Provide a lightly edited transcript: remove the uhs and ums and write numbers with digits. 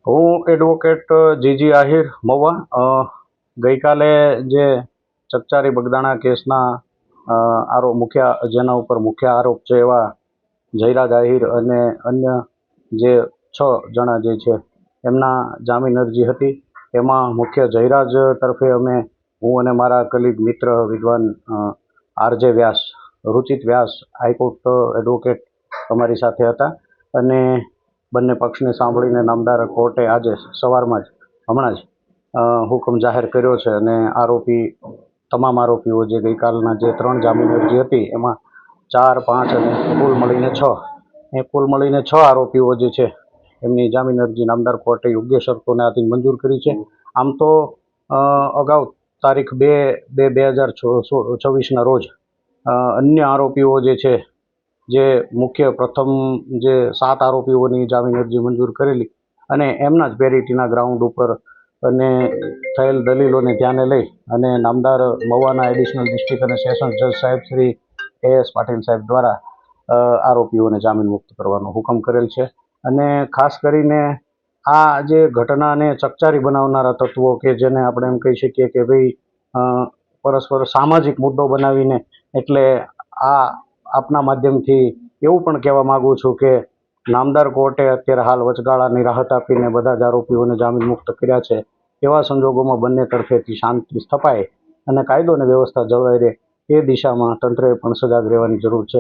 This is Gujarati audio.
હું એડવોકેટ જીજી આહિર મહુવા ગઈકાલે જે ચકચારી બગદાણા કેસના જેના ઉપર મુખ્ય આરોપ છે એવા જયરાજ આહિર અને અન્ય જે 6 જણા જે છે એમના જામીન અરજી હતી. એમાં મુખ્ય જયરાજ તરફે હું અને મારા કલીગ મિત્ર વિદ્વાન આરજે વ્યાસ, રુચિત વ્યાસ હાઈકોર્ટ એડવોકેટ અમારી સાથે હતા અને બંને પક્ષને સાંભળીને નામદાર કોર્ટે આજે સવારમાં જ હમણાં જ હુકમ જાહેર કર્યો છે અને તમામ આરોપીઓ જે ગઈકાલના જે 3 જામીન અરજી હતી એમાં 4, 5 અને કુલ મળીને 6 આરોપીઓ જે છે એમની જામીન અરજી નામદાર કોર્ટે યોગ્ય શરતોને આધીન મંજૂર કરી છે. આમ તો અગાઉ તારીખ 2/2/2024ના રોજ અન્ય આરોપીઓ જે છે જે મુખ્ય પ્રથમ જે 7 આરોપીઓની જામીન અરજી મંજૂર કરેલી અને એમના જ પેરિટીના ગ્રાઉન્ડ ઉપર અને થયેલ દલીલોને ધ્યાને લઈ અને નામદાર મહુવાના એડિશનલ ડિસ્ટ્રિક્ટ અને સેશન્સ જજ સાહેબ શ્રી AS પાટીલ સાહેબ દ્વારા આરોપીઓને જામીન મુક્ત કરવાનો હુકમ કરેલ છે. અને ખાસ કરીને આ જે ઘટનાને ચકચારી બનાવનારા તત્વો કે જેને આપણે એમ કહી શકીએ કે ભાઈ પરસ્પર સામાજિક મુદ્દો બનાવીને, એટલે આપના માધ્યમથી એવું પણ કહેવા માગું છું કે નામદાર કોર્ટે અત્યારે હાલ વચગાળાની રાહત આપીને બધા જ આરોપીઓને જામીન મુક્ત કર્યા છે. એવા સંજોગોમાં બંને તરફેથી શાંતિ સ્થપાય અને કાયદો અને વ્યવસ્થા જળવાઈ રહે એ દિશામાં તંત્રએ પણ સજાગ રહેવાની જરૂર છે.